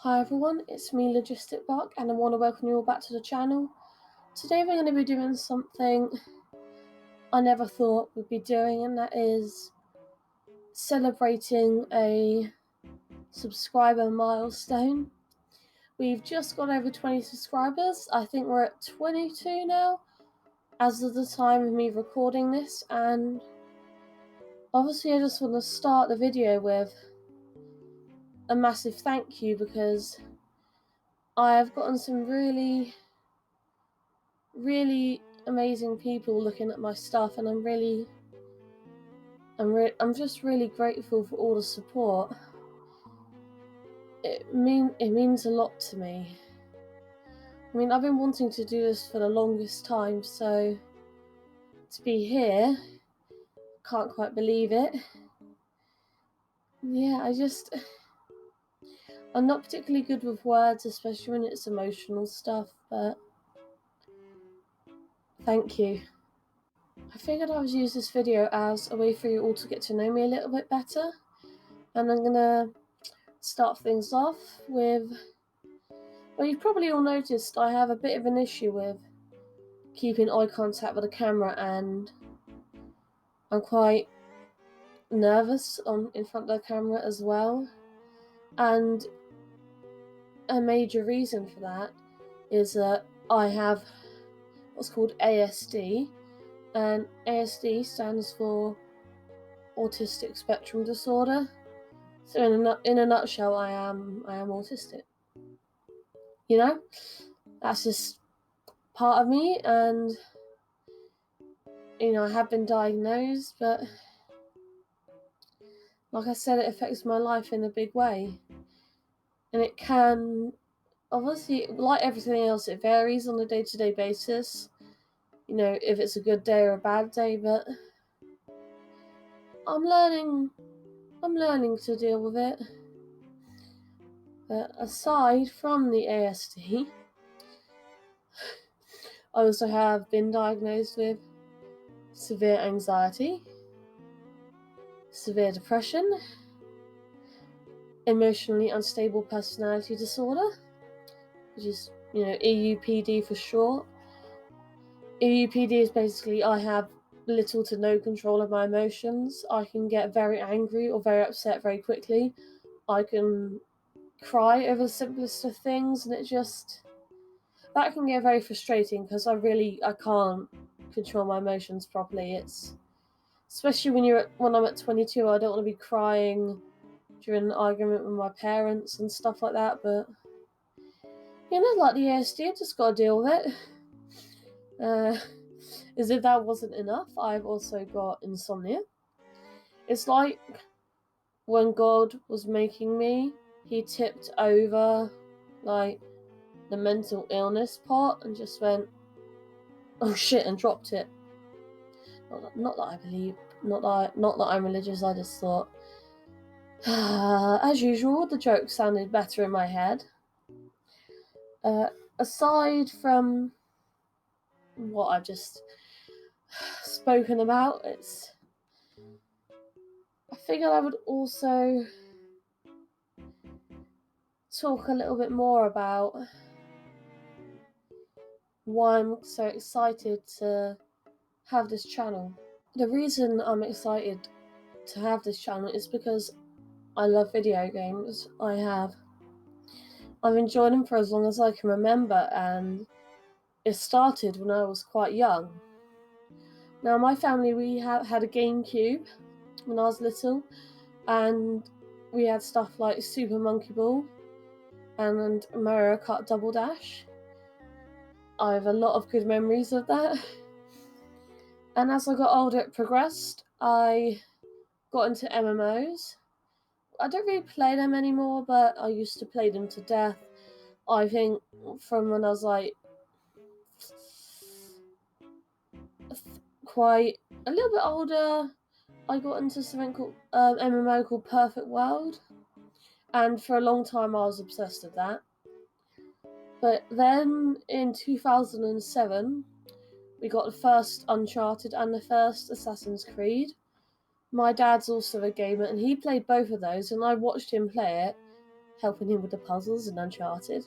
Hi everyone, it's me Logistic Buck and I want to welcome you all back to the channel. Today we're going to be doing something I never thought we'd be doing, and that is celebrating a subscriber milestone. We've just got over 20 subscribers. I think we're at 22 now as of the time of me recording this, and obviously I just want to start the video with a massive thank you because I have gotten some really amazing people looking at my stuff, and I'm just really grateful for all the support. It means a lot to me. I mean, I've been wanting to do this for the longest time, so to be here, can't quite believe it. Yeah, I'm not particularly good with words, especially when it's emotional stuff, but thank you. I figured I would use this video as a way for you all to get to know me a little bit better, and I'm gonna start things off with, well, you've probably all noticed I have a bit of an issue with keeping eye contact with the camera, and I'm quite nervous in front of the camera as well. And a major reason for that is that I have what's called ASD, and ASD stands for Autistic Spectrum Disorder. So in a nutshell, I am autistic. You know, that's just part of me, and I have been diagnosed, but like I said, it affects my life in a big way. And it can, obviously, like everything else, it varies on a day-to-day basis, if it's a good day or a bad day, but I'm learning to deal with it. But aside from the ASD, I also have been diagnosed with severe anxiety, severe depression, emotionally unstable personality disorder, which is, EUPD for short. EUPD is basically I have little to no control of my emotions. I can get very angry or very upset very quickly. I can cry over the simplest of things, and that can get very frustrating because I can't control my emotions properly. It's especially when I'm at 22, I don't want to be crying during an argument with my parents and stuff like that, but like the ASD, I just gotta deal with it. As if that wasn't enough, I've also got insomnia. It's like when God was making me, he tipped over like the mental illness part and just went, oh shit, and dropped it. Not that I believe, not that I'm religious, I just thought, as usual, the joke sounded better in my head. Aside from what I've just spoken about, I figured I would also talk a little bit more about why I'm so excited to have this channel. The reason I'm excited to have this channel is because I love video games. I've enjoyed them for as long as I can remember, and it started when I was quite young. Now, my family, we had a GameCube when I was little, and we had stuff like Super Monkey Ball and Mario Kart Double Dash. I have a lot of good memories of that. And as I got older, it progressed. I got into MMOs. I don't really play them anymore, but I used to play them to death. I think from when I was like quite a little bit older, I got into something called MMO called Perfect World, and for a long time I was obsessed with that. But then in 2007, we got the first Uncharted and the first Assassin's Creed. My dad's also a gamer, and he played both of those, and I watched him play it, helping him with the puzzles in Uncharted.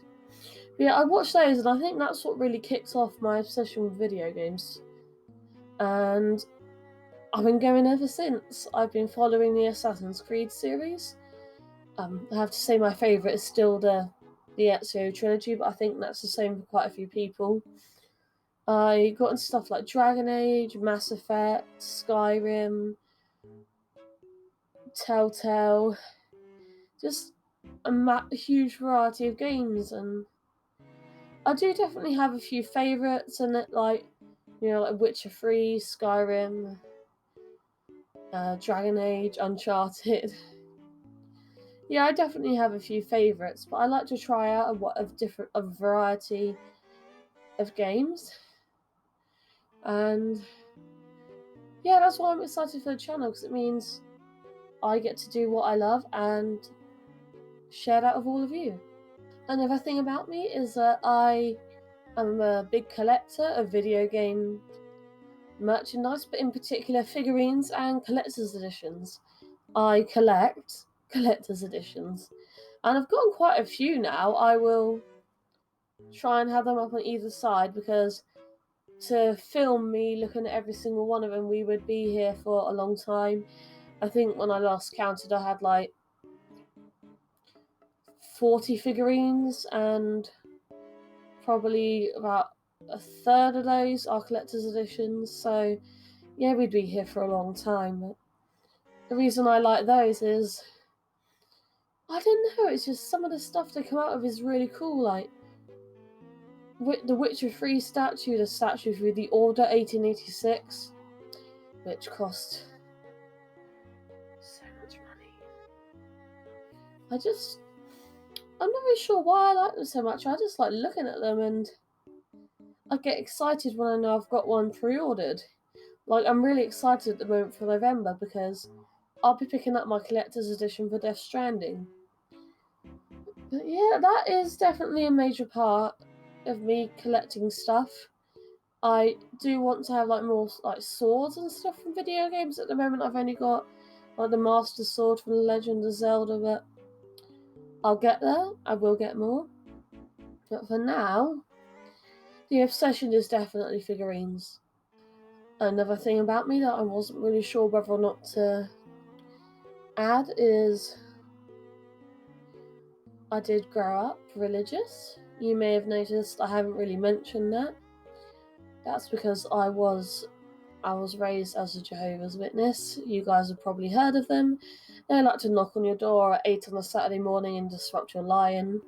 But yeah, I watched those, and I think that's what really kicks off my obsession with video games. And I've been going ever since. I've been following the Assassin's Creed series. I have to say my favourite is still the Ezio trilogy, but I think that's the same for quite a few people. I got into stuff like Dragon Age, Mass Effect, Skyrim, Telltale, just a huge variety of games, and I do definitely have a few favourites in it, like Witcher 3, Skyrim, Dragon Age, Uncharted. Yeah, I definitely have a few favourites, but I like to try out a variety of games, and yeah, that's why I'm excited for the channel, because it means I get to do what I love and share that with all of you. Another thing about me is that I am a big collector of video game merchandise, but in particular figurines and collector's editions. I collect collector's editions, and I've gotten quite a few now. I will try and have them up on either side, because to film me looking at every single one of them, we would be here for a long time. I think when I last counted, I had like 40 figurines, and probably about a third of those are collector's editions. So yeah, we'd be here for a long time. But the reason I like those is, I don't know, it's just some of the stuff they come out with is really cool. Like the Witcher 3 statue, the statue for the Order 1886, which cost so much money. I'm not really sure why I like them so much. I just like looking at them, and I get excited when I know I've got one pre-ordered. Like, I'm really excited at the moment for November, because I'll be picking up my collector's edition for Death Stranding. But yeah, that is definitely a major part of me collecting stuff. I do want to have like more like swords and stuff from video games. At the moment, I've only got like the Master Sword from The Legend of Zelda, but I'll get there. I will get more. But for now, the obsession is definitely figurines. Another thing about me that I wasn't really sure whether or not to add is I did grow up religious. You may have noticed I haven't really mentioned that. That's because I was raised as a Jehovah's Witness. You guys have probably heard of them. They like to knock on your door at 8 on a Saturday morning and disrupt your lying.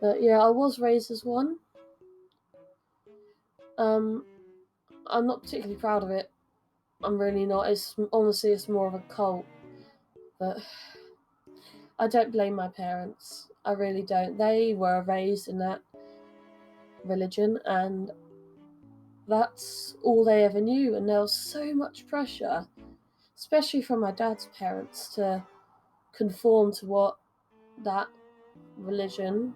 But yeah, I was raised as one. I'm not particularly proud of it. I'm really not. Honestly, it's more of a cult. But I don't blame my parents. I really don't. They were raised in that religion, and that's all they ever knew. And there was so much pressure, especially from my dad's parents, to conform to what that religion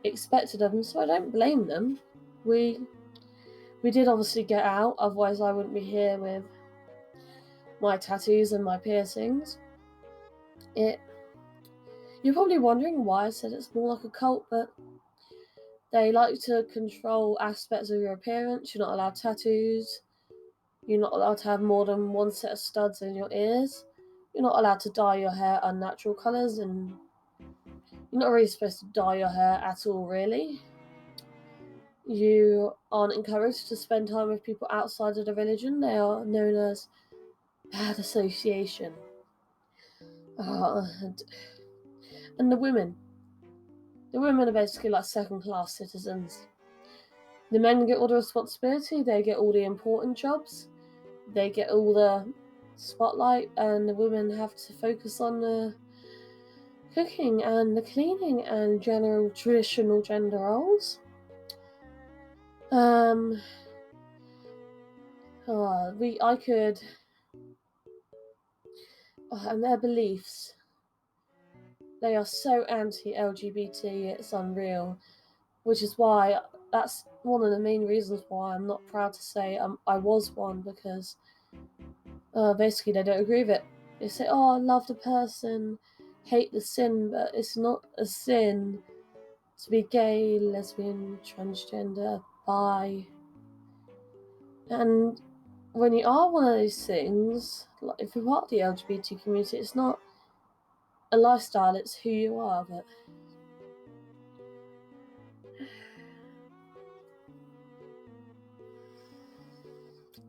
expected of them. So I don't blame them. We did obviously get out, otherwise I wouldn't be here with my tattoos and my piercings. You're probably wondering why I said it's more like a cult, but they like to control aspects of your appearance. You're not allowed tattoos. You're not allowed to have more than one set of studs in your ears. You're not allowed to dye your hair unnatural colours, and you're not really supposed to dye your hair at all, really. You aren't encouraged to spend time with people outside of the religion. They are known as bad association. And the women. The women are basically like second-class citizens. The men get all the responsibility, they get all the important jobs, they get all the spotlight, and the women have to focus on the cooking and the cleaning and general traditional gender roles. And their beliefs, they are so anti-LGBT, it's unreal, which is why that's one of the main reasons why I'm not proud to say I was one, because basically they don't agree with it. They say, oh, I love the person, hate the sin, but it's not a sin to be gay, lesbian, transgender, bi. And when you are one of those things, like if you're part of the LGBT community, it's not a lifestyle, it's who you are. But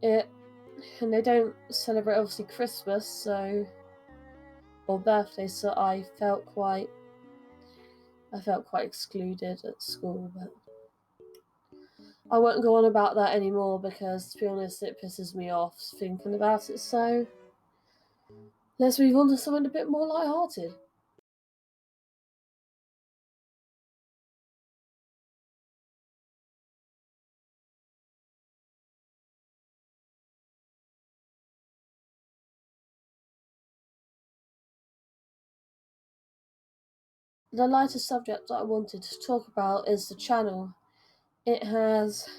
and they don't celebrate obviously Christmas, or birthdays, so I felt quite excluded at school. But I won't go on about that anymore because, to be honest, it pisses me off thinking about it. So let's move on to something a bit more lighthearted. The lighter subject that I wanted to talk about is the channel. It's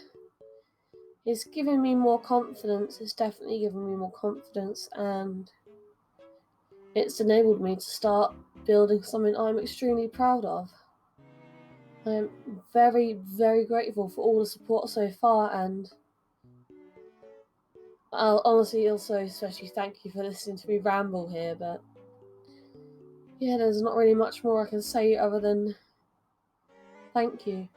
given me more confidence. It's definitely given me more confidence, and it's enabled me to start building something I'm extremely proud of. I am very, very grateful for all the support so far, and I'll honestly also especially thank you for listening to me ramble here. But yeah, there's not really much more I can say other than thank you.